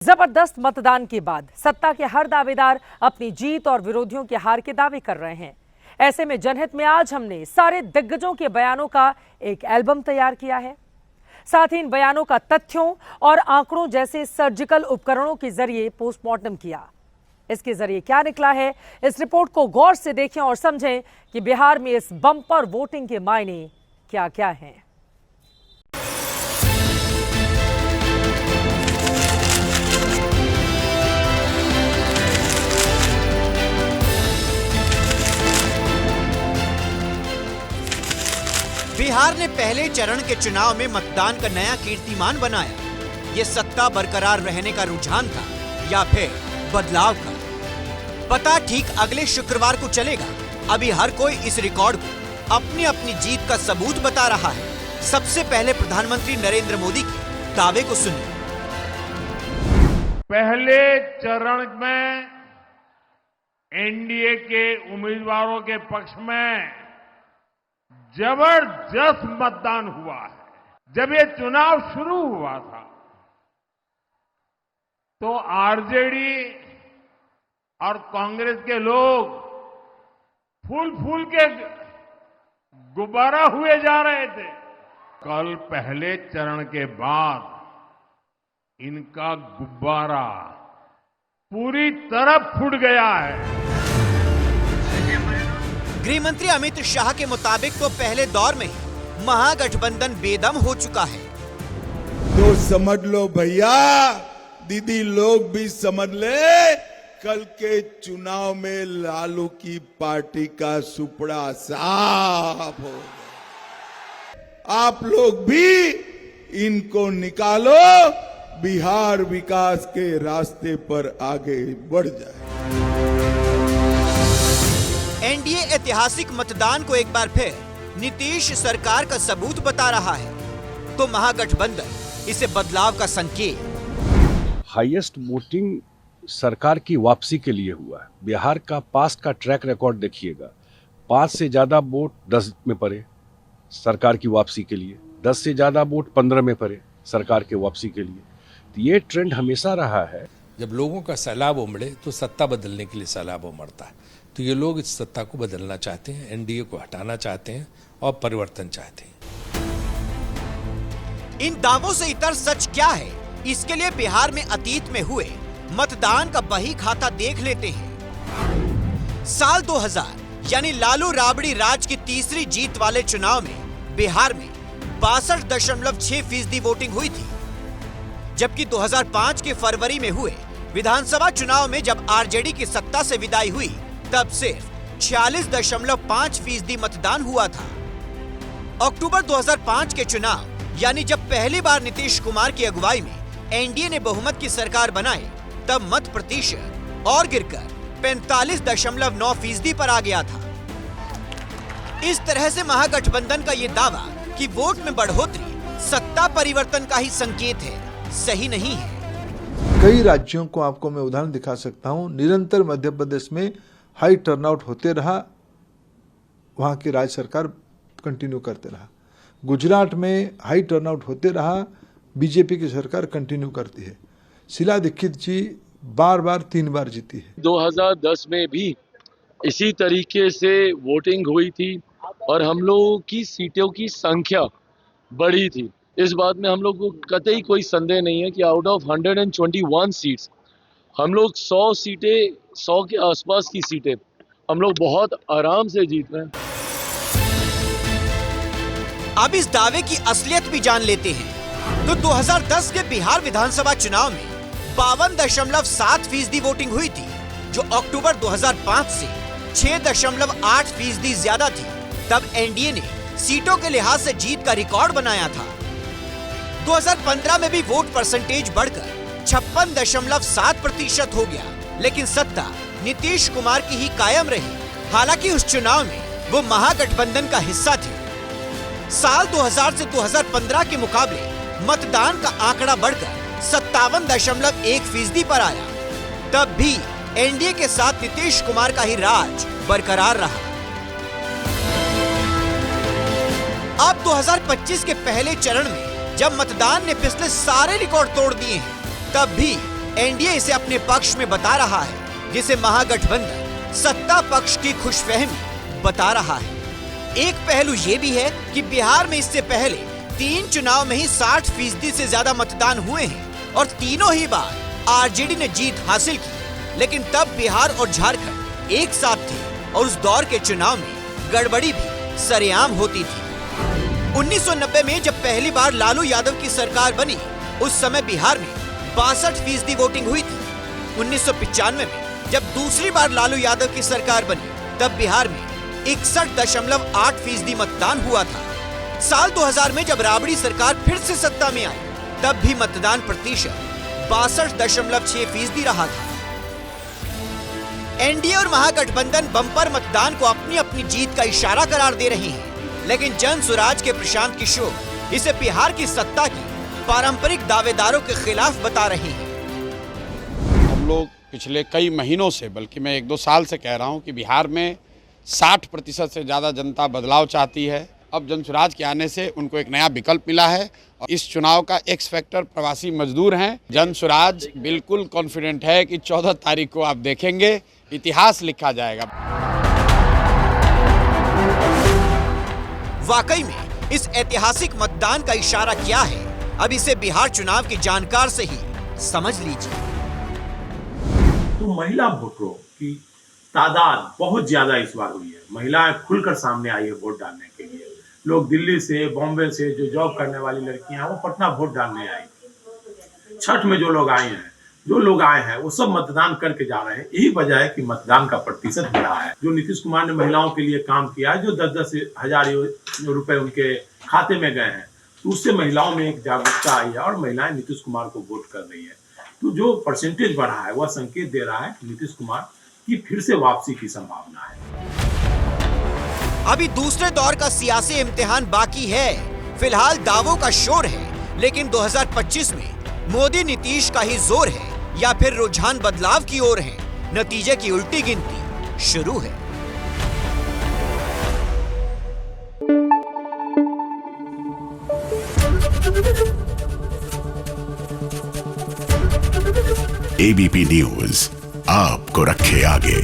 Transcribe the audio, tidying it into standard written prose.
जबरदस्त मतदान के बाद सत्ता के हर दावेदार अपनी जीत और विरोधियों के हार के दावे कर रहे हैं। ऐसे में जनहित में आज हमने सारे दिग्गजों के बयानों का एक एल्बम तैयार किया है। साथ ही इन बयानों का तथ्यों और आंकड़ों जैसे सर्जिकल उपकरणों के जरिए पोस्टमार्टम किया। इसके जरिए क्या निकला है, इस रिपोर्ट को गौर से देखें और समझें कि बिहार में इस बम्पर वोटिंग के मायने क्या क्या हैं। बिहार ने पहले चरण के चुनाव में मतदान का नया कीर्तिमान बनाया। ये सत्ता बरकरार रहने का रुझान था या फिर बदलाव का, पता ठीक अगले शुक्रवार को चलेगा। अभी हर कोई इस रिकॉर्ड को अपनी अपनी जीत का सबूत बता रहा है। सबसे पहले प्रधानमंत्री नरेंद्र मोदी के दावे को सुनिए। पहले चरण में एनडीए के उम्मीदवारों के पक्ष में जबरदस्त मतदान हुआ है। जब ये चुनाव शुरू हुआ था तो आरजेडी और कांग्रेस के लोग फूल के गुब्बारा हुए जा रहे थे। कल पहले चरण के बाद इनका गुब्बारा पूरी तरह फूट गया है। गृह मंत्री अमित शाह के मुताबिक तो पहले दौर में ही महागठबंधन बेदम हो चुका है। तो समझ लो भैया, दीदी लोग भी समझ ले, कल के चुनाव में लालू की पार्टी का सुपड़ा साफ हो गया। आप लोग भी इनको निकालो, बिहार विकास के रास्ते पर आगे बढ़ जाए। एनडीए ऐतिहासिक मतदान को एक बार फिर नीतीश सरकार का सबूत बता रहा है, तो महागठबंधन इसे बदलाव का संकेत। हाईएस्ट वोटिंग सरकार की वापसी के लिए हुआ है। बिहार का पास्ट का ट्रैक रिकॉर्ड देखिएगा, 5 से ज्यादा वोट 10 में पड़े सरकार की वापसी के लिए, 10 से ज्यादा वोट 15 में पड़े सरकार के वापसी के लिए। तो ये ट्रेंड हमेशा रहा है। जब लोगों का सैलाब उमड़े तो सत्ता बदलने के लिए सैलाब उमड़ता है। तो ये लोग इस सत्ता को बदलना चाहते हैं, एनडीए को हटाना चाहते हैं और परिवर्तन चाहते हैं। इन दावों से इतर सच क्या है, इसके लिए बिहार में अतीत में हुए मतदान का बही खाता देख लेते हैं। साल 2000 यानी लालू राबड़ी राज की तीसरी जीत वाले चुनाव में बिहार में 62.6% वोटिंग हुई थी। जबकि 2005 के फरवरी में हुए विधानसभा चुनाव में जब आरजेडी की सत्ता से विदाई हुई, तब सिर्फ 46.5% मतदान हुआ था। अक्टूबर 2005 के चुनाव यानी जब पहली बार नीतीश कुमार की अगुवाई में एनडीए ने बहुमत की सरकार बनाई, तब मत प्रतिशत और गिरकर 45.9% पर आ गया था। इस तरह से महागठबंधन का ये दावा कि वोट में बढ़ोतरी सत्ता परिवर्तन का ही संकेत है, सही नहीं है। कई राज्यों को आपको मैं उदाहरण दिखा सकता हूं। निरंतर मध्य प्रदेश में हाई टर्नआउट होते रहा, वहां की राज्य सरकार कंटिन्यू करते रहा। गुजरात में हाई टर्नआउट होते रहा, बीजेपी की सरकार कंटिन्यू करती है। शीला दीक्षित जी बार 3 बार जीती है। 2010 में भी इसी तरीके से वोटिंग हुई थी और हम लोगों की सीटों की संख्या बढ़ी थी। इस बात में हम लोग को कतई कोई संदेह नहीं है कि आउट ऑफ 121 सीट्स हम लोग 100 सीटें, 100 के आसपास की सीटें हम लोग बहुत आराम से जीत रहे हैं। अब इस दावे की असलियत भी जान लेते हैं। तो 2010 के बिहार विधानसभा चुनाव में 52.7% वोटिंग हुई थी, जो अक्टूबर 2005 से 6.8% ज्यादा थी। तब एनडीए ने सीटों के लिहाज से जीत का रिकॉर्ड बनाया था। 2015 में भी वोट परसेंटेज बढ़कर 56.7% हो गया, लेकिन सत्ता नीतीश कुमार की ही कायम रही। हालांकि उस चुनाव में वो महागठबंधन का हिस्सा थे। साल 2000 से 2015 के मुकाबले मतदान का आंकड़ा बढ़कर 57.1% पर आया। तब भी एनडीए के साथ नीतीश कुमार का ही राज बरकरार रहा। अब 2025 के पहले चरण में जब मतदान ने पिछले सारे रिकॉर्ड तोड़ दिए हैं, तब भी एनडीए इसे अपने पक्ष में बता रहा है, जिसे महागठबंधन सत्ता पक्ष की खुशफहमी बता रहा है। एक पहलू ये भी है कि बिहार में इससे पहले 3 चुनाव में ही 60% से ज्यादा मतदान हुए हैं और तीनों ही बार आरजेडी ने जीत हासिल की। लेकिन तब बिहार और झारखंड एक साथ थे और उस दौर के चुनाव में गड़बड़ी भी सरेआम होती थी। 1990 में जब पहली बार लालू यादव की सरकार बनी, उस समय बिहार में 62% वोटिंग हुई थी। 1995 में जब दूसरी बार लालू यादव की सरकार बनी, तब बिहार में 61.8% मतदान हुआ था। साल 2000 में जब राबड़ी सरकार फिर से सत्ता में आई, तब भी मतदान प्रतिशत 62.6% रहा था। एनडीए और महागठबंधन बम्पर मतदान को अपनी अपनी जीत का इशारा करार दे रहे हैं, लेकिन जन स्वराज के प्रशांत किशोर इसे बिहार की सत्ता की पारंपरिक दावेदारों के खिलाफ बता रहे हैं। हम लोग पिछले कई महीनों से, बल्कि मैं 1-2 साल से कह रहा हूं कि बिहार में 60% से ज़्यादा जनता बदलाव चाहती है। अब जन स्वराज के आने से उनको एक नया विकल्प मिला है और इस चुनाव का एक्स फैक्टर प्रवासी मजदूर हैं। जन स्वराज बिल्कुल कॉन्फिडेंट है कि 14 तारीख को आप देखेंगे, इतिहास लिखा जाएगा। वाकई में इस ऐतिहासिक मतदान का इशारा क्या है, अब इसे बिहार चुनाव के जानकार से ही समझ लीजिए। तो महिला वोटरों की तादाद बहुत ज्यादा इस बार हुई है। महिलाएं खुलकर सामने आई है वोट डालने के लिए। लोग दिल्ली से, बॉम्बे से जो जॉब करने वाली लड़कियां हैं, वो पटना वोट डालने आई। छठ में जो लोग आए हैं वो सब मतदान करके जा रहे हैं। यही वजह है कि मतदान का प्रतिशत बढ़ा है। जो नीतीश कुमार ने महिलाओं के लिए काम किया है, जो 10-10 हजार रुपए उनके खाते में गए हैं, तो उससे महिलाओं में एक जागरूकता आई है और महिलाएं नीतीश कुमार को वोट कर रही है। तो जो परसेंटेज बढ़ा है वह संकेत दे रहा है कि नीतीश कुमार की फिर से वापसी की संभावना है। अभी दूसरे दौर का सियासी इम्तिहान बाकी है। फिलहाल दावों का शोर है, लेकिन 2025 में मोदी नीतीश का ही जोर है या फिर रुझान बदलाव की ओर है। नतीजे की उल्टी गिनती शुरू है। एबीपी न्यूज आपको रखे आगे।